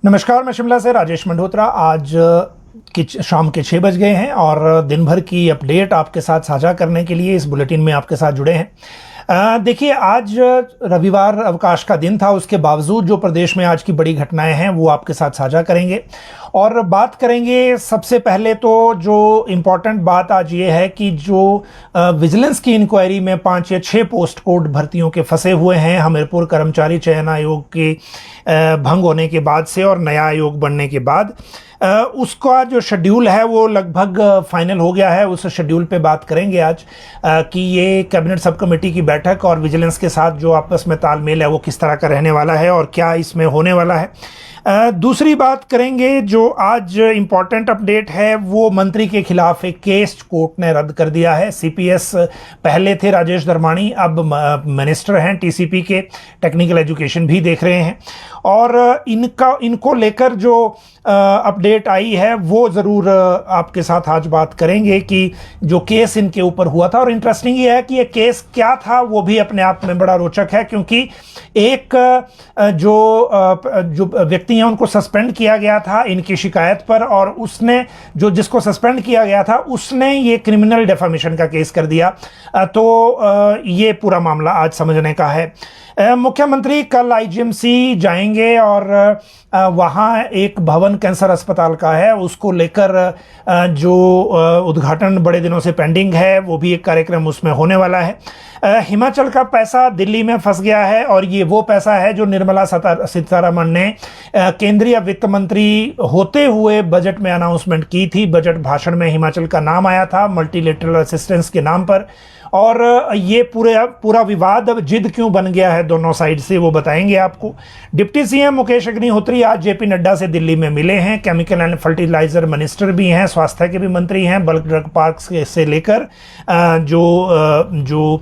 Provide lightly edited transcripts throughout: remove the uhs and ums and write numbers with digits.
नमस्कार, मैं शिमला से राजेश मंडोत्रा। आज की शाम के 6 बज गए हैं और दिन भर की अपडेट आपके साथ साझा करने के लिए इस बुलेटिन में आपके साथ जुड़े हैं। देखिए, आज रविवार अवकाश का दिन था, उसके बावजूद जो प्रदेश में आज की बड़ी घटनाएं हैं वो आपके साथ साझा करेंगे और बात करेंगे। सबसे पहले तो जो इम्पोर्टेंट बात आज ये है कि जो विजिलेंस की इंक्वायरी में 5 या 6 पोस्ट कोड भर्तियों के फंसे हुए हैं हमीरपुर कर्मचारी चयन आयोग के भंग होने के बाद से और नया आयोग बनने के बाद, उसका जो शेड्यूल है वो लगभग फाइनल हो गया है। उस शेड्यूल पे बात करेंगे आज कि ये कैबिनेट सब कमेटी की बैठक और विजिलेंस के साथ जो आपस में तालमेल है वो किस तरह का रहने वाला है और क्या इसमें होने वाला है। दूसरी बात करेंगे, जो आज इम्पॉर्टेंट अपडेट है वो मंत्री के खिलाफ एक केस कोर्ट ने रद्द कर दिया है। सीपीएस पहले थे राजेश धर्माणी, अब मिनिस्टर हैं टीसीपी के, टेक्निकल एजुकेशन भी देख रहे हैं और इनको लेकर जो अपडेट आई है वो ज़रूर आपके साथ आज बात करेंगे कि जो केस इनके ऊपर हुआ था। और इंटरेस्टिंग ये है कि ये केस क्या था वो भी अपने आप में बड़ा रोचक है, क्योंकि एक जो व्यक्ति हैं उनको सस्पेंड किया गया था इनकी शिकायत पर, और उसने जिसको सस्पेंड किया गया था उसने ये क्रिमिनल डेफामेशन का केस कर दिया। तो ये पूरा मामला आज समझने का है। मुख्यमंत्री कल आईजीएमसी जाएंगे और वहाँ एक भवन कैंसर अस्पताल का है, उसको लेकर जो उद्घाटन बड़े दिनों से पेंडिंग है वो भी एक कार्यक्रम उसमें होने वाला है। हिमाचल का पैसा दिल्ली में फंस गया है और ये वो पैसा है जो निर्मला सीतारमण ने केंद्रीय वित्त मंत्री होते हुए बजट में अनाउंसमेंट की थी। बजट भाषण में हिमाचल का नाम आया था मल्टीलेटरल असिस्टेंस के नाम पर, और ये पूरा विवाद अब जिद क्यों बन गया है दोनों साइड से वो बताएंगे आपको। डिप्टी सीएम मुकेश अग्निहोत्री आज जेपी नड्डा से दिल्ली में मिले हैं। केमिकल एंड फर्टिलाइजर मिनिस्टर भी हैं, स्वास्थ्य के भी मंत्री हैं, बल्क ड्रग पार्क से लेकर जो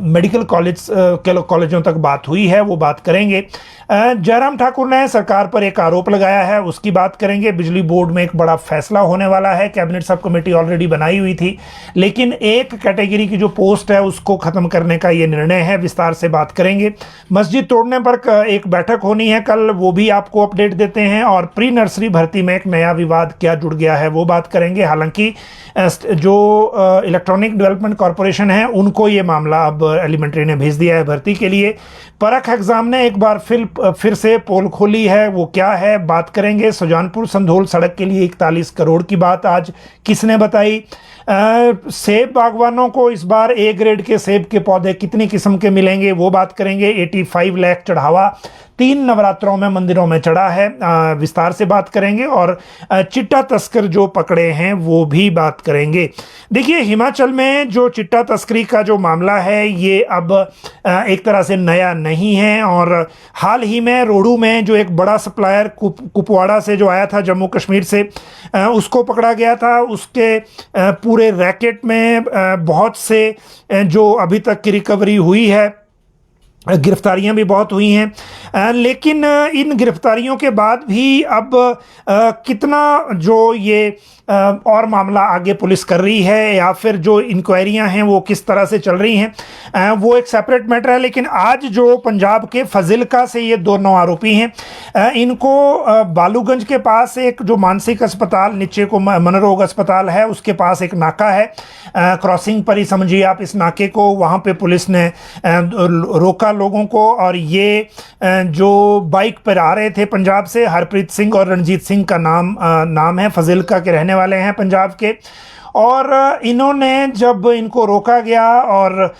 मेडिकल कॉलेजों तक बात हुई है वो बात करेंगे। जयराम ठाकुर ने सरकार पर एक आरोप लगाया है, उसकी बात करेंगे। बिजली बोर्ड में एक बड़ा फैसला होने वाला है। कैबिनेट सब कमेटी ऑलरेडी बनाई हुई थी, लेकिन एक कैटेगरी की जो पोस्ट है उसको खत्म करने का ये निर्णय है, विस्तार से बात करेंगे। मस्जिद तोड़ने पर एक बैठक होनी है कल, वो भी आपको अपडेट देते हैं। और प्री नर्सरी भर्ती में एक नया विवाद क्या जुड़ गया है वो बात करेंगे। हालांकि जो इलेक्ट्रॉनिक डेवलपमेंट कॉरपोरेशन है उनको ये मामला अब एलिमेंट्री ने भेज दिया है भर्ती के लिए। परख एग्जाम ने एक बार फिर से पोल खोली है, वो क्या है बात करेंगे। सुजानपुर संधोल सड़क के लिए 41 करोड़ की बात आज किसने बताई। सेब बागवानों को इस बार ए ग्रेड के सेब के पौधे कितनी किस्म के मिलेंगे वो बात करेंगे। 85 लाख चढ़ावा 3 नवरात्रों में मंदिरों में चढ़ा है, विस्तार से बात करेंगे। और चिट्टा तस्कर जो पकड़े हैं वो भी बात करेंगे। देखिए, हिमाचल में जो चिट्टा तस्करी का जो मामला है ये अब एक तरह से नया नहीं है, और हाल ही में रोहडू में जो एक बड़ा सप्लायर कुपवाड़ा से जो आया था जम्मू कश्मीर से, उसको पकड़ा गया था। उसके पूरे रैकेट में बहुत से जो अभी तक की रिकवरी हुई है, गिरफ्तारियां भी बहुत हुई हैं। लेकिन इन गिरफ्तारियों के बाद भी अब कितना जो ये और मामला आगे पुलिस कर रही है या फिर जो इंक्वायरियां हैं वो किस तरह से चल रही हैं वो एक सेपरेट मैटर है। लेकिन आज जो पंजाब के फजिल्का से ये दोनों आरोपी हैं, इनको बालूगंज के पास एक जो मानसिक अस्पताल नीचे को मनोरोग अस्पताल है उसके पास एक नाका है, क्रॉसिंग पर ही समझिए आप इस नाके को, वहाँ पे पुलिस ने रोका लोगों को। और ये जो बाइक पर आ रहे थे पंजाब से, हरप्रीत सिंह और रणजीत सिंह का नाम है, फजिल्का के रहने वाले हैं पंजाब के। और इन्होंने जब इनको रोका गया और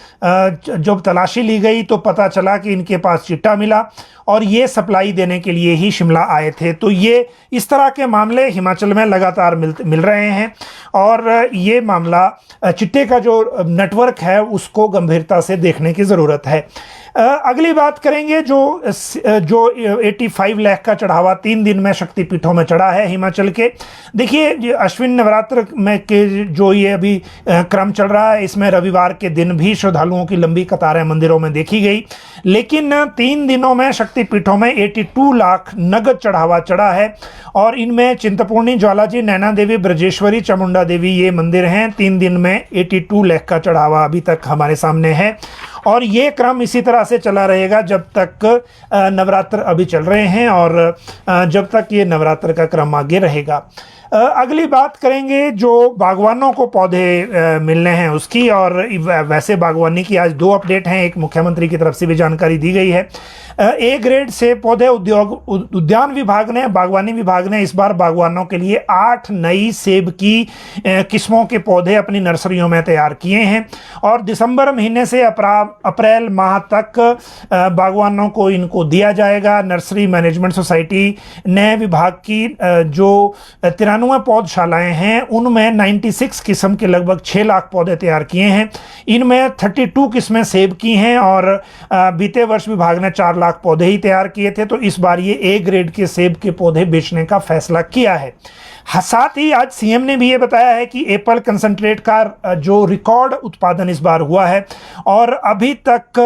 जब तलाशी ली गई तो पता चला कि इनके पास चिट्टा मिला और ये सप्लाई देने के लिए ही शिमला आए थे। तो ये इस तरह के मामले हिमाचल में लगातार मिल रहे हैं और ये मामला चिट्टे का जो नेटवर्क है उसको गंभीरता से देखने की ज़रूरत है। अगली बात करेंगे, जो 85 लाख का चढ़ावा 3 दिन में शक्तिपीठों में चढ़ा है हिमाचल के। देखिए, अश्विन नवरात्र में के जो ये अभी क्रम चल रहा है, इसमें रविवार के दिन भी श्रद्धालुओं की लंबी कतारें मंदिरों में देखी गई, लेकिन 3 दिनों में शक्तिपीठों में 82 लाख नगद चढ़ावा चढ़ा है। और इनमें चिंतपूर्णी, ज्वालाजी, नैना देवी, ब्रजेश्वरी, चामुंडा देवी ये मंदिर हैं। 3 दिन में 82 लाख का चढ़ावा अभी तक हमारे सामने है। और ये क्रम इसी तरह से चला रहेगा जब तक नवरात्र अभी चल रहे हैं और जब तक ये नवरात्र का क्रम आगे रहेगा। अगली बात करेंगे जो बागवानों को पौधे मिलने हैं उसकी, और वैसे बागवानी की आज 2 अपडेट हैं। एक मुख्यमंत्री की तरफ से भी जानकारी दी गई है। ए ग्रेड सेब पौधे उद्यान विभाग ने, बागवानी विभाग ने इस बार बागवानों के लिए 8 नई सेब की किस्मों के पौधे अपनी नर्सरियों में तैयार किए हैं और दिसंबर महीने से अप्रैल माह तक बागवानों को इनको दिया जाएगा। नर्सरी मैनेजमेंट सोसाइटी ने विभाग की जो 93 पौधशालाएं हैं उनमें 96 किस्म के लगभग 6 लाख पौधे तैयार किए हैं। इनमें 32 किस्में सेब की हैं और बीते वर्ष विभाग ने 4 लाख पौधे ही तैयार किए थे, तो इस बार ये ए ग्रेड के सेब के पौधे बेचने का फैसला किया है। साथ ही आज सीएम ने भी ये बताया है कि एप्पल कंसंट्रेट का जो रिकॉर्ड उत्पादन इस बार हुआ है और अभी तक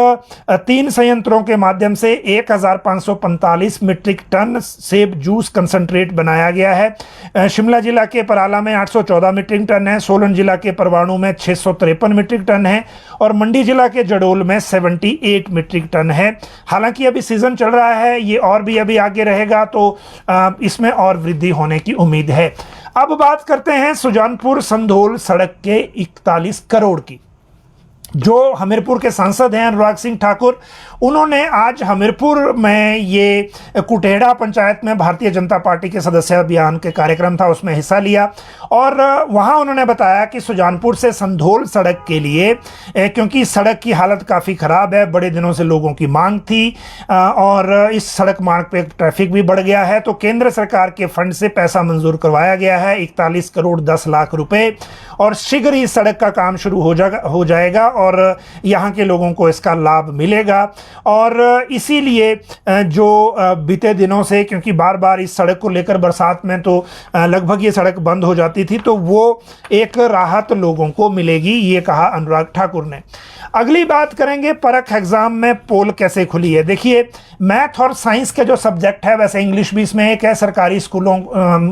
3 संयंत्रों के माध्यम से 1545 मीट्रिक टन सेब जूस कंसंट्रेट बनाया गया है। शिमला जिला के पराला में 814 मीट्रिक टन है, सोलन जिला के परवाणु में 653 मीट्रिक टन है और मंडी जिला के जडोल में 78 मीट्रिक टन है। हालांकि अभी सीजन चल रहा है, ये और भी अभी आगे रहेगा तो इसमें और वृद्धि होने की उम्मीद है। अब बात करते हैं सुजानपुर संधोल सड़क के 41 करोड़ की। जो हमीरपुर के सांसद हैं अनुराग सिंह ठाकुर, उन्होंने आज हमीरपुर में ये कुटेड़ा पंचायत में भारतीय जनता पार्टी के सदस्य अभियान के कार्यक्रम था, उसमें हिस्सा लिया और वहाँ उन्होंने बताया कि सुजानपुर से संधोल सड़क के लिए, क्योंकि सड़क की हालत काफ़ी ख़राब है, बड़े दिनों से लोगों की मांग थी और इस सड़क मार्ग पे ट्रैफिक भी बढ़ गया है, तो केंद्र सरकार के फंड से पैसा मंजूर करवाया गया है 41 करोड़ 10 लाख रुपए और शीघ्र ही सड़क का काम शुरू हो जाएगा और यहाँ के लोगों को इसका लाभ मिलेगा। और इसीलिए जो बीते दिनों से, क्योंकि बार बार इस सड़क को लेकर बरसात में तो लगभग ये सड़क बंद हो जाती थी, तो वो एक राहत लोगों को मिलेगी, ये कहा अनुराग ठाकुर ने। अगली बात करेंगे परख एग्जाम में पोल कैसे खुली है। देखिए, मैथ और साइंस के जो सब्जेक्ट है, वैसे इंग्लिश भी इसमें एक है, सरकारी स्कूलों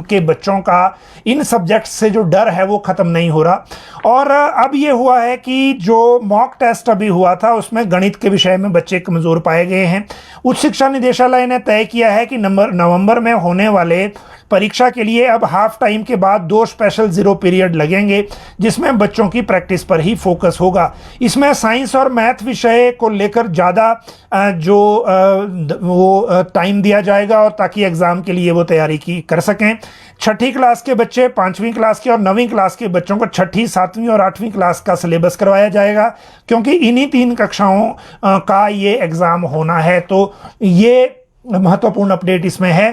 के बच्चों का इन सब्जेक्ट से जो डर है वो ख़त्म नहीं हो रहा और अब ये हुआ है कि जो मॉक टेस्ट अभी हुआ था उसमें गणित के विषय में बच्चे कमज़ोर पाए गए हैं। उच्च शिक्षा निदेशालय ने तय किया है कि नवंबर में होने वाले परीक्षा के लिए अब हाफ टाइम के बाद 2 स्पेशल 0 पीरियड लगेंगे जिसमें बच्चों की प्रैक्टिस पर ही फोकस होगा। इसमें साइंस और मैथ विषय को लेकर ज़्यादा वो टाइम दिया जाएगा और ताकि एग्ज़ाम के लिए वो तैयारी कर सकें। 6ठी क्लास के बच्चे 5वीं क्लास के और 9वीं क्लास के बच्चों को 6ठी 7वीं और 8वीं क्लास का सिलेबस करवाया जाएगा, क्योंकि इन्हीं 3 कक्षाओं का ये एग्ज़ाम होना है। तो ये महत्वपूर्ण अपडेट इसमें है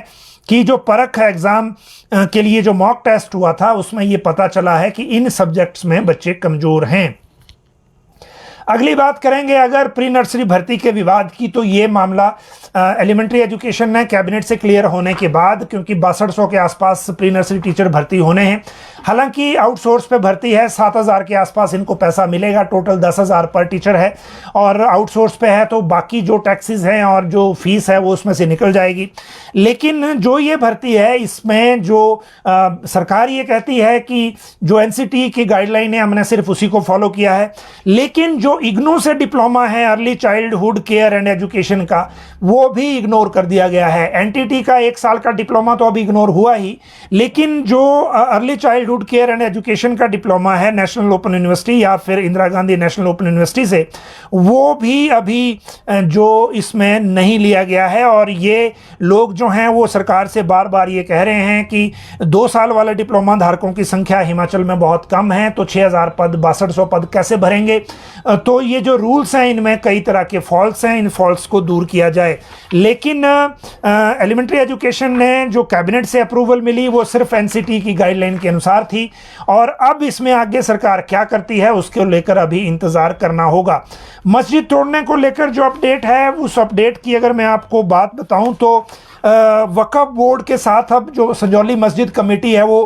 कि जो परख एग्ज़ाम के लिए जो मॉक टेस्ट हुआ था उसमें ये पता चला है कि इन सब्जेक्ट्स में बच्चे कमज़ोर हैं। अगली बात करेंगे अगर प्री नर्सरी भर्ती के विवाद की, तो ये मामला एलिमेंट्री एजुकेशन ने कैबिनेट से क्लियर होने के बाद, क्योंकि 6200 के आसपास प्री नर्सरी टीचर भर्ती होने हैं। हालांकि आउटसोर्स पे भर्ती है, 7000 के आसपास इनको पैसा मिलेगा, टोटल 10,000 पर टीचर है और आउटसोर्स पे है तो बाकी जो टैक्सेस हैं और जो फीस है वो उसमें से निकल जाएगी। लेकिन जो ये भर्ती है इसमें जो सरकार ये कहती है कि जो एनसीटी की गाइडलाइन है हमने सिर्फ उसी को फॉलो किया है, लेकिन जो इग्नू से डिप्लोमा है early childhood care and education का, वो भी इग्नोर कर दिया गया है। एनटीटी का 1 साल का डिप्लोमा तो अभी इग्नोर हुआ ही, लेकिन जो early childhood care and education का डिप्लोमा है नेशनल ओपन यूनिवर्सिटी या फिर Indira Gandhi national open university से, वो भी अभी जो इसमें नहीं लिया गया है। और ये लोग जो हैं वो सरकार से बार बार ये कह रहे हैं कि 2 साल वाले डिप्लोमा धारकों की संख्या हिमाचल में बहुत कम है, तो 6000 पद 6200 पद कैसे भरेंगे। तो ये जो रूल्स हैं इनमें कई तरह के फॉल्ट्स हैं, इन फॉल्ट्स को दूर किया जाए। लेकिन एलिमेंट्री एजुकेशन ने जो कैबिनेट से अप्रूवल मिली वो सिर्फ एनसीटी की गाइडलाइन के अनुसार थी और अब इसमें आगे सरकार क्या करती है उसको लेकर अभी इंतजार करना होगा। मस्जिद तोड़ने को लेकर जो अपडेट है, उस अपडेट की अगर मैं आपको बात बताऊं तो वक्फ बोर्ड के साथ अब जो संजौली मस्जिद कमेटी है वो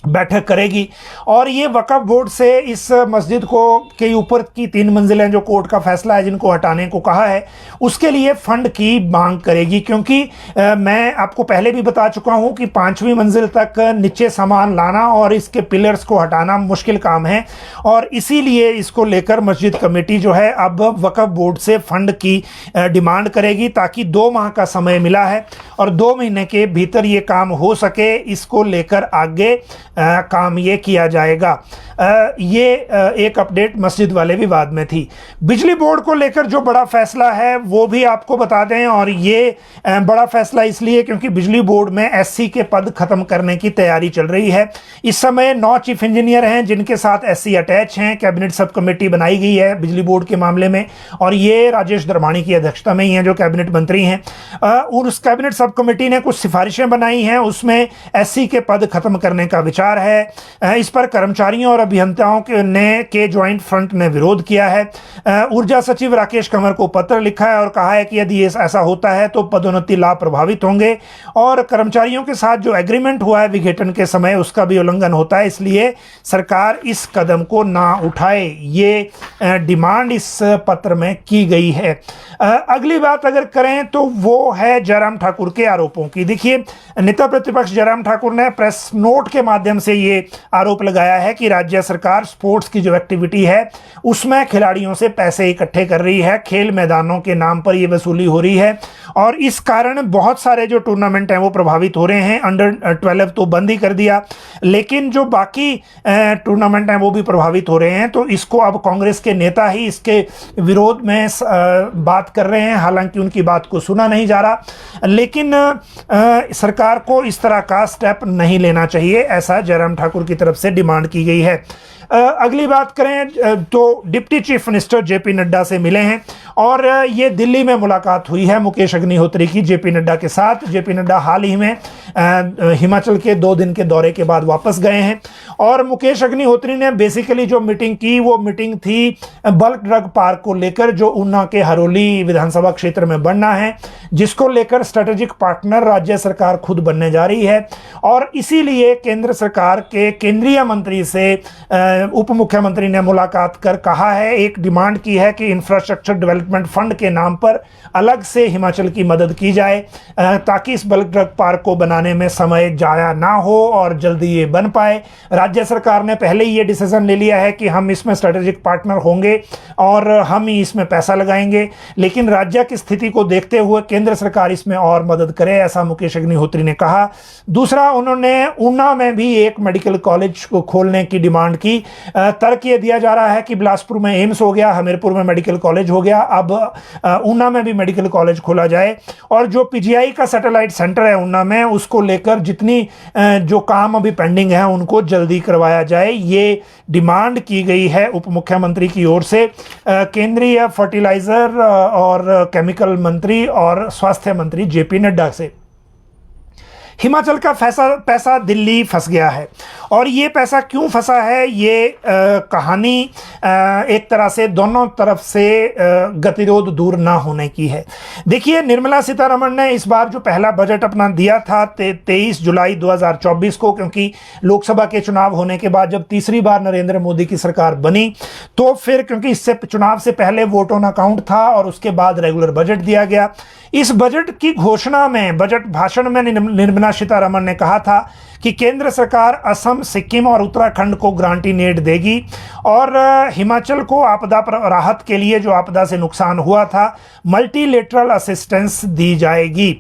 बैठक करेगी और ये वक्फ बोर्ड से इस मस्जिद को के ऊपर की 3 मंजिलें जो कोर्ट का फैसला है जिनको हटाने को कहा है उसके लिए फंड की मांग करेगी, क्योंकि मैं आपको पहले भी बता चुका हूं कि 5वीं मंजिल तक नीचे सामान लाना और इसके पिलर्स को हटाना मुश्किल काम है और इसीलिए इसको लेकर मस्जिद कमेटी जो है अब वक्फ बोर्ड से फंड की डिमांड करेगी, ताकि 2 माह का समय मिला है और 2 महीने के भीतर ये काम हो सके, इसको लेकर आगे काम ये किया जाएगा। ये एक अपडेट मस्जिद वाले विवाद में थी। बिजली बोर्ड को लेकर जो बड़ा फैसला है वो भी आपको बता दें, और ये बड़ा फैसला इसलिए क्योंकि बिजली बोर्ड में एससी के पद खत्म करने की तैयारी चल रही है। इस समय 9 चीफ इंजीनियर हैं जिनके साथ एससी अटैच हैं। कैबिनेट सब कमेटी बनाई गई है बिजली बोर्ड के मामले में और ये राजेश धर्माणी की अध्यक्षता में ही हैं जो कैबिनेट मंत्री हैं। और उस कैबिनेट सब कमेटी ने कुछ सिफारिशें बनाई हैं, उसमें एससी के पद खत्म करने का विचार है। इस पर कर्मचारियों और अभियंताओं के ज्वाइंट फ्रंट ने विरोध किया है। ऊर्जा सचिव राकेश कंवर को पत्र लिखा है और कहा है कि यदि ऐसा होता है तो पदोन्नति लाभ प्रभावित होंगे और कर्मचारियों के साथ जो एग्रीमेंट हुआ है विघटन के समय उसका भी उल्लंघन होता है, इसलिए सरकार इस कदम को ना उठाए, ये डिमांड इस पत्र में की गई है। अगली बात अगर करें तो वो है जयराम ठाकुर के आरोपों की। देखिए, नेता प्रतिपक्ष जयराम ठाकुर ने प्रेस नोट के माध्यम से ये आरोप लगाया है कि राज्य सरकार स्पोर्ट्स की जो एक्टिविटी है उसमें खिलाड़ियों से पैसे इकट्ठे कर रही है, खेल मैदानों के नाम पर ये वसूली हो रही है और इस कारण बहुत सारे जो टूर्नामेंट हैं वो प्रभावित हो रहे हैं। अंडर 12 तो बंद ही कर दिया, लेकिन जो बाकी टूर्नामेंट हैं वो भी प्रभावित हो रहे हैं। तो इसको अब कांग्रेस के नेता ही इसके विरोध में बात कर रहे हैं, हालांकि उनकी बात को सुना नहीं जा रहा, लेकिन सरकार को इस तरह का स्टेप नहीं लेना चाहिए, ऐसा जयराम ठाकुर की तरफ से डिमांड की गई है। अगली बात करें तो deputy chief minister JP Nadda से मिले हैं और ये दिल्ली में मुलाकात हुई है मुकेश अग्निहोत्री की जेपी नड्डा के साथ। जेपी नड्डा हाल ही में हिमाचल के 2 दिन के दौरे के बाद वापस गए हैं और मुकेश अग्निहोत्री ने बेसिकली जो मीटिंग की वो मीटिंग थी बल्क ड्रग पार्क को लेकर, जो ऊना के हरोली विधानसभा क्षेत्र में बनना है, जिसको लेकर स्ट्रेटेजिक पार्टनर राज्य सरकार खुद बनने जा रही है और इसीलिए केंद्र सरकार के केंद्रीय मंत्री से उप मुख्यमंत्री ने मुलाकात कर कहा है, एक डिमांड की है कि इंफ्रास्ट्रक्चर डेवलपमेंट फंड के नाम पर अलग से हिमाचल की मदद की जाए ताकि इस बल्क ड्रग पार्क को बनाने में समय जाया ना हो और जल्दी ये बन पाए। राज्य सरकार ने पहले ही ये डिसीजन ले लिया है कि हम इसमें स्ट्रेटेजिक पार्टनर होंगे और हम ही इसमें पैसा लगाएंगे, लेकिन राज्य की स्थिति को देखते हुए केंद्र सरकार इसमें और मदद करे, ऐसा मुकेश अग्निहोत्री ने कहा। दूसरा, उन्होंने ऊना में भी एक मेडिकल कॉलेज को खोलने की डिमांड की। तर्क ये दिया जा रहा है कि बिलासपुर में एम्स हो गया, हमीरपुर में मेडिकल कॉलेज हो गया, अब ऊना में भी मेडिकल कॉलेज खोला जाए और जो पीजीआई का सैटेलाइट सेंटर है ऊना में उसको लेकर जितनी जो काम अभी पेंडिंग है उनको जल्दी करवाया जाए, ये डिमांड की गई है उप मुख्यमंत्री की ओर से केंद्रीय फर्टिलाइजर और केमिकल मंत्री और स्वास्थ्य मंत्री जेपी नड्डा से। हिमाचल का पैसा दिल्ली फंस गया है और ये पैसा क्यों फंसा है, ये कहानी एक तरह से दोनों तरफ से गतिरोध दूर ना होने की है। देखिए, निर्मला सीतारमण ने इस बार जो पहला बजट अपना दिया था 23 जुलाई 2024 को, क्योंकि लोकसभा के चुनाव होने के बाद जब तीसरी बार नरेंद्र मोदी की सरकार बनी तो फिर क्योंकि इससे चुनाव से पहले वोट ऑन अकाउंट था और उसके बाद रेगुलर बजट दिया गया। इस बजट की घोषणा में, बजट भाषण में निर्मला सीतारमण ने कहा था कि केंद्र सरकार असम, सिक्किम और उत्तराखंड को ग्रांटिंग एड देगी और हिमाचल को आपदा राहत के लिए जो आपदा से नुकसान हुआ था मल्टीलेटरल असिस्टेंस दी जाएगी।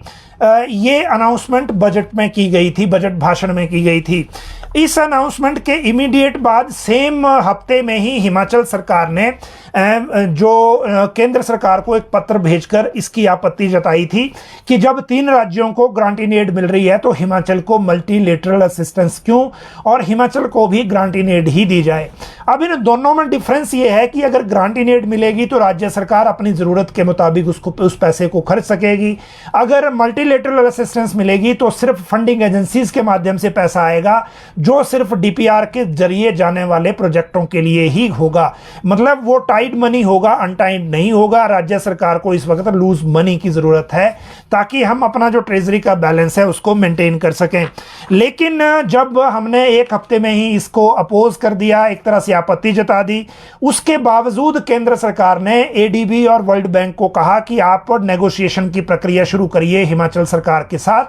ये अनाउंसमेंट बजट में की गई थी, बजट भाषण में की गई थी। इस अनाउंसमेंट के इमीडिएट बाद सेम हफ्ते में ही हिमाचल सरकार ने जो केंद्र सरकार को एक पत्र भेजकर इसकी आपत्ति जताई थी कि जब 3 राज्यों को ग्रांटिंग एड मिल रही है तो हिमाचल को मल्टीलेटरल असिस्टेंस क्यों, और हिमाचल को भी ग्रांटिंग एड ही दी जाए। अब इन दोनों में डिफरेंस ये है कि अगर ग्रांटिंग एड मिलेगी तो राज्य सरकार अपनी ज़रूरत के मुताबिक उस पैसे को खर्च सकेगी, अगर मल्टीलेटरल असिस्टेंस मिलेगी तो सिर्फ फंडिंग एजेंसीज के माध्यम से पैसा आएगा जो सिर्फ डीपीआर के जरिए जाने वाले प्रोजेक्टों के लिए ही होगा। मतलब वो टाइड मनी होगा, अनटाइड नहीं होगा। राज्य सरकार को इस वक्त लूज मनी की जरूरत है ताकि हम अपना जो ट्रेजरी का बैलेंस है उसको मेंटेन कर सकें। लेकिन जब हमने एक हफ्ते में ही इसको अपोज कर दिया, एक तरह से आपत्ति जता दी, उसके बावजूद केंद्र सरकार ने एडीबी और वर्ल्ड बैंक को कहा कि आप नेगोशिएशन की प्रक्रिया शुरू करिए हिमाचल सरकार के साथ,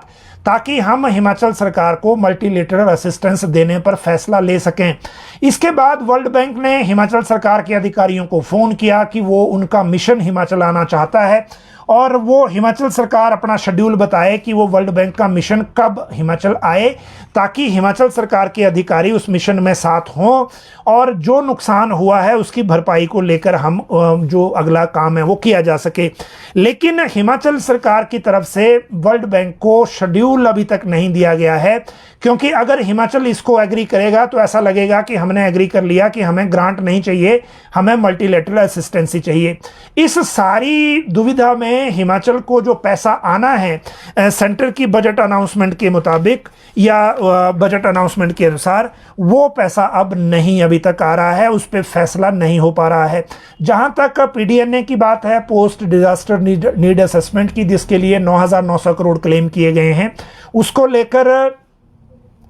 ताकि हम हिमाचल सरकार को मल्टीलेटरल असिस्टेंस देने पर फैसला ले सकें। इसके बाद वर्ल्ड बैंक ने हिमाचल सरकार के अधिकारियों को फोन किया कि वो उनका मिशन हिमाचल आना चाहता है और वो हिमाचल सरकार अपना शेड्यूल बताए कि वो वर्ल्ड बैंक का मिशन कब हिमाचल आए, ताकि हिमाचल सरकार के अधिकारी उस मिशन में साथ हों और जो नुकसान हुआ है उसकी भरपाई को लेकर हम जो अगला काम है वो किया जा सके। लेकिन हिमाचल सरकार की तरफ से वर्ल्ड बैंक को शेड्यूल अभी तक नहीं दिया गया है, क्योंकि अगर हिमाचल इसको एग्री करेगा तो ऐसा लगेगा कि हमने एग्री कर लिया कि हमें ग्रांट नहीं चाहिए, हमें मल्टीलेटरल असिस्टेंस चाहिए। इस सारी दुविधा में हिमाचल को जो पैसा आना है सेंटर की बजट अनाउंसमेंट के मुताबिक या बजट अनाउंसमेंट के अनुसार, वो पैसा अब नहीं अभी तक आ रहा है, उस पर फैसला नहीं हो पा रहा है। जहां तक पीडीएनए की बात है, पोस्ट डिजास्टर नीड असेसमेंट की, जिसके लिए 9,900 करोड़ क्लेम किए गए हैं, उसको लेकर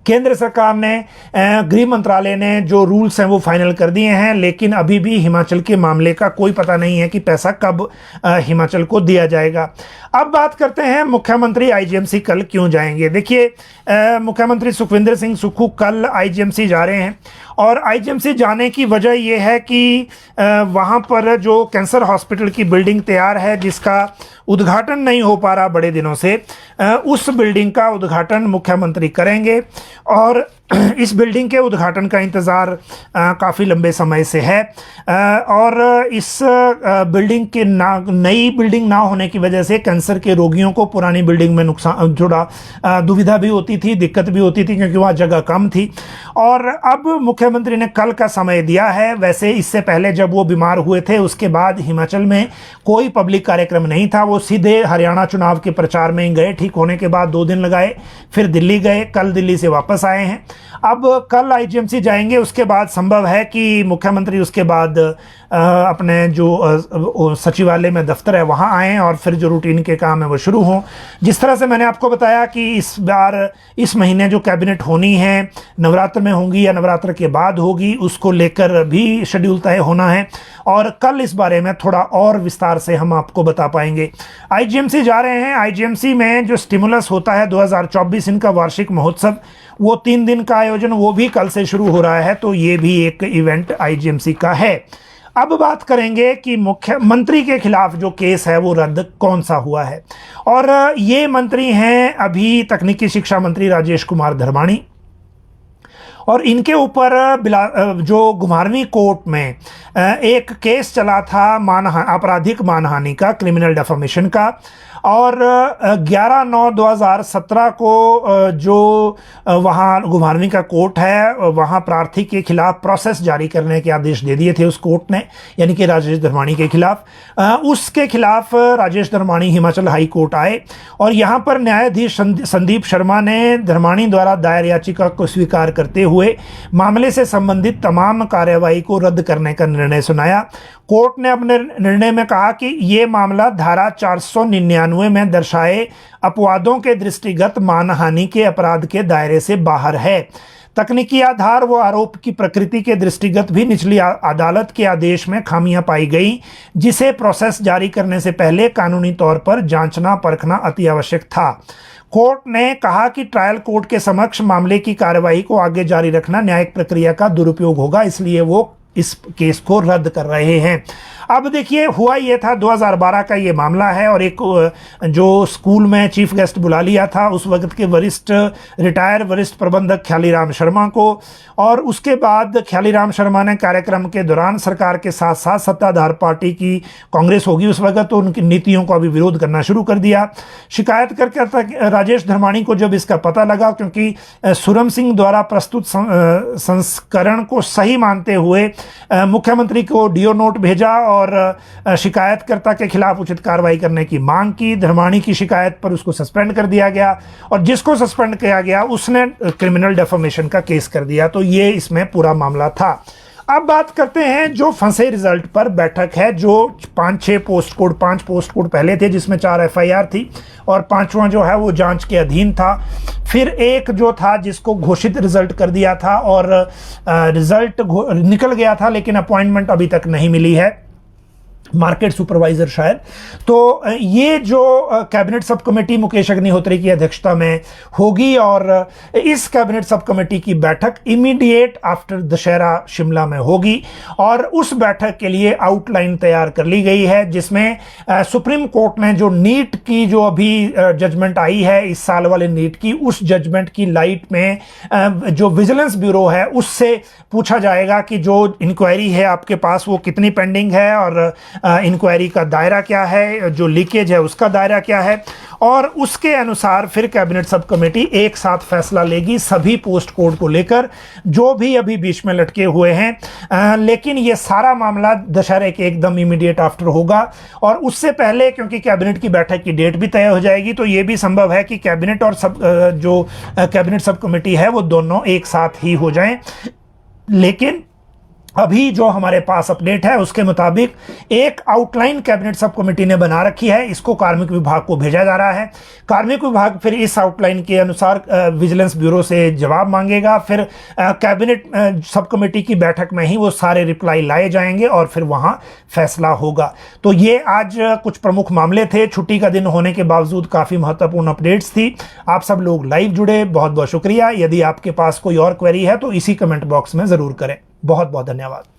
केंद्र सरकार ने, गृह मंत्रालय ने जो रूल्स हैं वो फाइनल कर दिए हैं, लेकिन अभी भी हिमाचल के मामले का कोई पता नहीं है कि पैसा कब हिमाचल को दिया जाएगा। अब बात करते हैं मुख्यमंत्री आईजीएमसी कल क्यों जाएंगे। देखिए, मुख्यमंत्री सुखविंदर सिंह सुक्खू कल आईजीएमसी जा रहे हैं और आईजीएमसी जाने की वजह यह है कि वहाँ पर जो कैंसर हॉस्पिटल की बिल्डिंग तैयार है, जिसका उद्घाटन नहीं हो पा रहा बड़े दिनों से, उस बिल्डिंग का उद्घाटन मुख्यमंत्री करेंगे और इस बिल्डिंग के उद्घाटन का इंतज़ार काफ़ी लंबे समय से है और इस बिल्डिंग के नई बिल्डिंग ना होने की वजह से कैंसर के रोगियों को पुरानी बिल्डिंग में नुकसान, थोड़ा दुविधा भी होती थी, दिक्कत भी होती थी, क्योंकि वहाँ जगह कम थी। और अब मुख्यमंत्री ने कल का समय दिया है। वैसे इससे पहले जब वो बीमार हुए थे उसके बाद हिमाचल में कोई पब्लिक कार्यक्रम नहीं था, वो सीधे हरियाणा चुनाव के प्रचार में गए। ठीक होने के बाद 2 दिन लगाए, फिर दिल्ली गए, कल दिल्ली से वापस आए हैं। अब कल आईजीएमसी जाएंगे, उसके बाद संभव है कि मुख्यमंत्री उसके बाद अपने जो सचिवालय में दफ्तर है वहाँ आएँ और फिर जो रूटीन के काम है वो शुरू हों। जिस तरह से मैंने आपको बताया कि इस बार इस महीने जो कैबिनेट होनी है नवरात्र में होंगी या नवरात्र के बाद होगी, उसको लेकर भी शेड्यूल तय होना है और कल इस बारे में थोड़ा और विस्तार से हम आपको बता पाएंगे। आईजीएमसी जा रहे हैं। आईजीएमसी में जो स्टिमुलस होता है 2024, इनका वार्षिक महोत्सव, वो 3 दिन का आयोजन वो भी कल से शुरू हो रहा है, तो ये भी एक इवेंट आईजीएमसी का है। अब बात करेंगे कि मुख्यमंत्री के खिलाफ जो केस है वो रद्द कौन सा हुआ है, और ये मंत्री हैं अभी तकनीकी शिक्षा मंत्री राजेश कुमार धर्माणी, और इनके ऊपर जो घुमारवीं कोर्ट में एक केस चला था आपराधिक मानहानि का, क्रिमिनल डेफेमेशन का, और 11/9/2017 को जो वहाँ घुमारवीं का कोर्ट है वहाँ प्रार्थी के खिलाफ प्रोसेस जारी करने के आदेश दे दिए थे उस कोर्ट ने, यानी कि राजेश धर्माणी के खिलाफ। उसके खिलाफ राजेश धर्माणी हिमाचल हाई कोर्ट आए और यहाँ पर न्यायाधीश संदीप शर्मा ने धर्माणी द्वारा दायर याचिका को स्वीकार करते हुए मामले से संबंधित तमाम कार्यवाही को रद्द करने का निर्णय सुनाया। कोर्ट ने अपने निर्णय में कहा कि ये मामला धारा 499 में दर्शाए अपवादों के दृष्टिगत मानहानि के अपराध के दायरे से बाहर है। तकनीकी आधार व आरोप की प्रकृति के दृष्टिगत भी निचली अदालत के आदेश में खामियां पाई गई, जिसे प्रोसेस जारी करने से पहले कानूनी तौर पर जांचना परखना अति आवश्यक था। कोर्ट ने कहा कि ट्रायल कोर्ट के समक्ष मामले की कार्यवाही को आगे जारी रखना न्यायिक प्रक्रिया का दुरुपयोग होगा, इसलिए वो इस केस को रद्द कर रहे हैं। अब देखिए, हुआ ये था 2012 का ये मामला है और एक जो स्कूल में चीफ गेस्ट बुला लिया था उस वक्त के रिटायर वरिष्ठ प्रबंधक ख्यालीराम शर्मा को, और उसके बाद ख्यालीराम शर्मा ने कार्यक्रम के दौरान सरकार के साथ साथ सत्ताधार पार्टी की कांग्रेस होगी उस वक्त, तो उनकी नीतियों का भी विरोध करना शुरू कर दिया। शिकायत करके राजेश धर्माणी को जब इसका पता लगा, क्योंकि सुरम सिंह द्वारा प्रस्तुत संस्करण को सही मानते हुए मुख्यमंत्री को डीओ नोट भेजा और शिकायतकर्ता के खिलाफ उचित कार्रवाई करने की मांग की। धर्माणी की शिकायत पर उसको सस्पेंड कर दिया गया और जिसको सस्पेंड किया गया उसने क्रिमिनल डेफेमेशन का केस कर दिया। तो ये इसमें पूरा मामला था। अब बात करते हैं जो फंसे रिजल्ट पर बैठक है, जो 5 पोस्ट कोड पहले थे जिसमें 4 एफआईआर थी और 5वां जो है वो जांच के अधीन था। फिर एक जो था जिसको घोषित रिजल्ट कर दिया था और रिजल्ट निकल गया था लेकिन अपॉइंटमेंट अभी तक नहीं मिली है, मार्केट सुपरवाइजर शायद। तो ये जो cabinet sub committee Mukesh Agnihotri की अध्यक्षता में होगी और इस कैबिनेट सब कमेटी की बैठक इमीडिएट आफ्टर दशहरा शिमला में होगी और उस बैठक के लिए आउटलाइन तैयार कर ली गई है जिसमें सुप्रीम कोर्ट ने जो नीट की जो अभी जजमेंट आई है इस साल वाले नीट की, उस जजमेंट की लाइट में जो विजिलेंस ब्यूरो है उससे पूछा जाएगा कि जो इंक्वायरी है आपके पास वो कितनी पेंडिंग है और इंक्वायरी का दायरा क्या है, जो लीकेज है उसका दायरा क्या है, और उसके अनुसार फिर कैबिनेट सब कमेटी एक साथ फैसला लेगी सभी पोस्ट कोड को लेकर जो भी अभी बीच में लटके हुए हैं। लेकिन ये सारा मामला दशहरे के एकदम इमीडिएट आफ्टर होगा और उससे पहले क्योंकि कैबिनेट की बैठक की डेट भी तय हो जाएगी तो ये भी संभव है कि कैबिनेट और जो कैबिनेट सब कमेटी है वो दोनों एक साथ ही हो जाएं। लेकिन अभी जो हमारे पास अपडेट है उसके मुताबिक एक आउटलाइन कैबिनेट सब कमेटी ने बना रखी है, इसको कार्मिक विभाग को भेजा जा रहा है। कार्मिक विभाग फिर इस आउटलाइन के अनुसार विजिलेंस ब्यूरो से जवाब मांगेगा, फिर कैबिनेट सब कमेटी की बैठक में ही वो सारे रिप्लाई लाए जाएंगे और फिर वहां फैसला होगा। तो ये आज कुछ प्रमुख मामले थे, छुट्टी का दिन होने के बावजूद काफ़ी महत्वपूर्ण अपडेट्स थी। आप सब लोग लाइव जुड़े, बहुत बहुत शुक्रिया। यदि आपके पास कोई और क्वेरी है तो इसी कमेंट बॉक्स में ज़रूर करें। बहुत बहुत धन्यवाद।